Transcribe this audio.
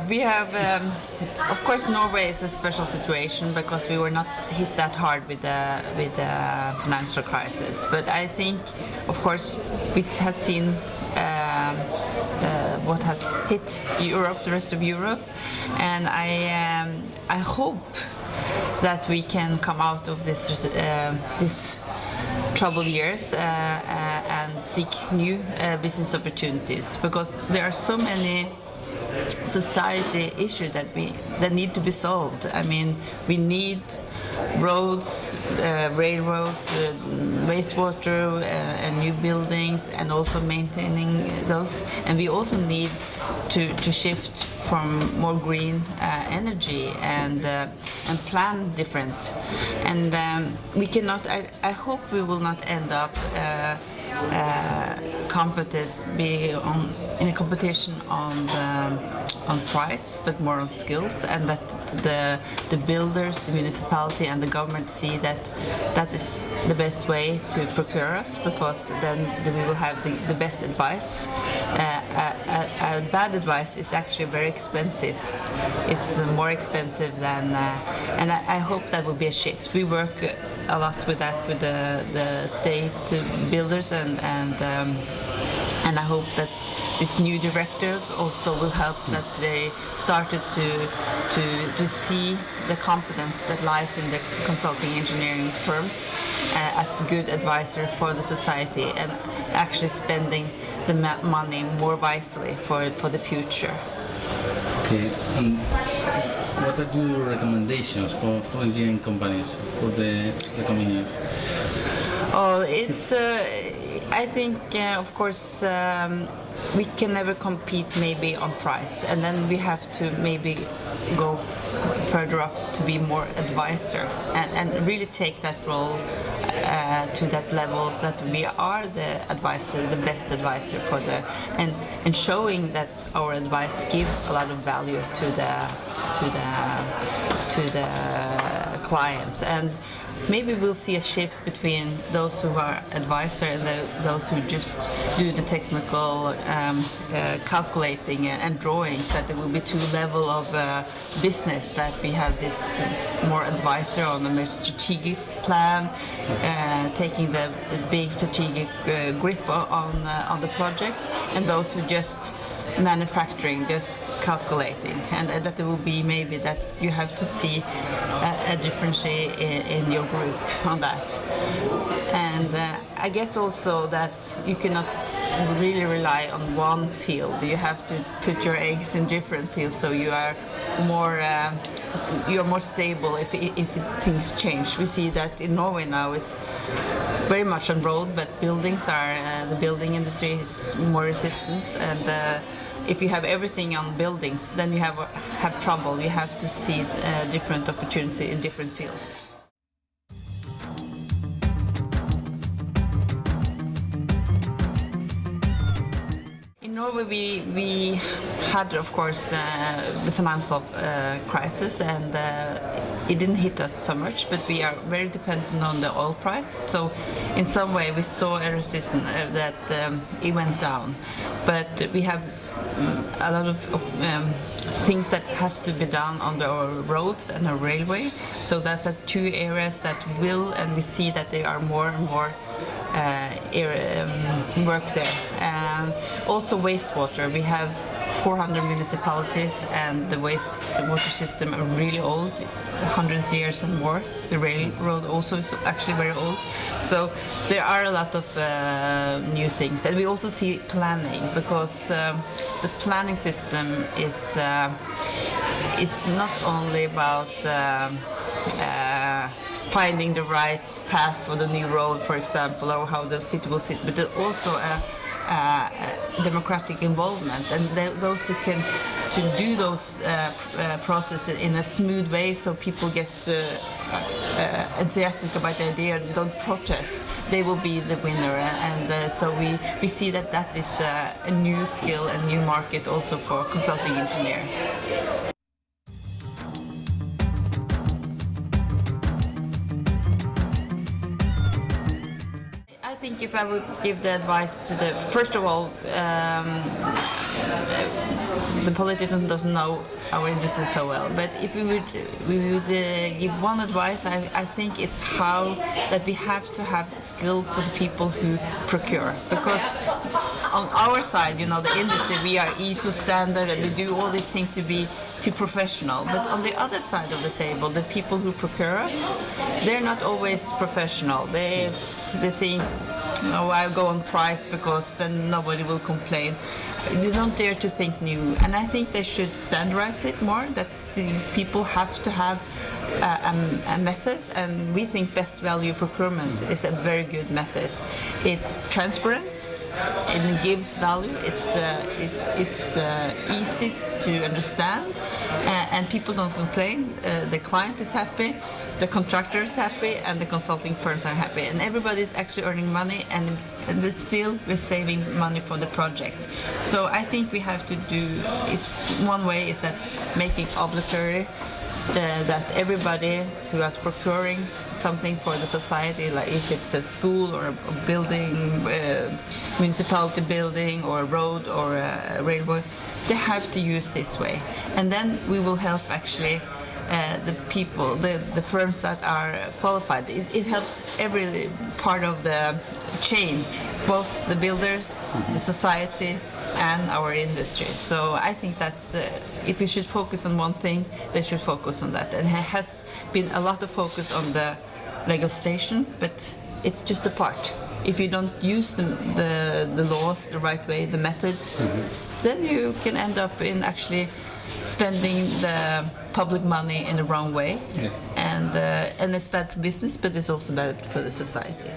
We have, of course, Norway is a special situation because we were not hit that hard with the financial crisis. But I think, of course, we have seen what has hit Europe, the rest of Europe, and I hope that we can come out of this troubled years and seek new business opportunities, because there are so many society issues that need to be solved. I mean, we need roads, railroads, wastewater, and new buildings, and also maintaining those. And we also need to shift from more green energy and plan different. And we cannot. I hope we will not end up in a competition on price, but more on skills, and that the builders, the municipality, and the government see that is the best way to procure us, because then we will have the best advice. Bad advice is actually very expensive. It's more expensive than, and I hope that will be a shift. We work a lot with that, with the state builders, and I hope that this new directive also will help, that they started to see the competence that lies in the consulting engineering firms as a good advisor for the society, and actually spending the money more wisely for the future. Okay. What are your recommendations for engineering companies for the coming years? Oh, it's. I think, of course, we can never compete maybe on price, and then we have to maybe go further up to be more advisor, and really take that role to that level, that we are the advisor, the best advisor for and showing that our advice gives a lot of value to the client. And maybe we'll see a shift between those who are advisor and those who just do the technical calculating and drawings, that there will be two levels of business, that we have this more advisor on a more strategic plan, taking the big strategic grip on the project, and those who just manufacturing, just calculating, and that there will be maybe that you have to see a difference in your group on that. And I guess also that you cannot really rely on one field. You have to put your eggs in different fields, so you are more stable if things change. We see that in Norway now it's very much on road, but buildings are the building industry is more resistant, and if you have everything on buildings, then you have trouble. You have to see different opportunity in different fields. In Norway, we had, of course, the financial crisis, and it didn't hit us so much, but we are very dependent on the oil price. So in some way we saw a resistance that it went down. But we have a lot of things that has to be done on our roads and our railway. So there's two areas that will, and we see that they are more and more work there. Also wastewater. We have 400 municipalities, and the wastewater system are really old, hundreds of years and more. The railroad also is actually very old. So there are a lot of new things, and we also see planning, because the planning system is not only about finding the right path for the new road, for example, or how the city will sit, but also democratic involvement, and those who can to do those processes in a smooth way, so people get enthusiastic about the idea and don't protest, they will be the winner. And so we see that is a new skill, a new market also for consulting engineer. I think if I would give the advice to first of all, the politician doesn't know our industry so well. But if we would give one advice, I think it's how that we have to have skill for the people who procure. Because on our side, you know, the industry, we are ISO standard and we do all these things to be too professional. But on the other side of the table, the people who procure us, they're not always professional. They think, oh, I'll go on price because then nobody will complain. You don't dare to think new, and I think they should standardize it more, that these people have to have a method, and we think best value procurement is a very good method. It's transparent, it gives value, it's easy to understand, and people don't complain. The client is happy, the contractor is happy, and the consulting firms are happy, and everybody is actually earning money, and still we're saving money for the project. So I think we have to do, one way is that making obligatory that everybody who is procuring something for the society, like if it's a school or a building, municipality building or a road or a railway, they have to use this way. And then we will help actually the people, the firms that are qualified. It helps every part of the chain, both the builders, the society, and our industry. So I think that's, if we should focus on one thing, they should focus on that. And there has been a lot of focus on the legislation, but it's just a part. If you don't use the laws the right way, the methods, then you can end up in actually spending the public money in the wrong way, and it's bad for business, but it's also bad for the society.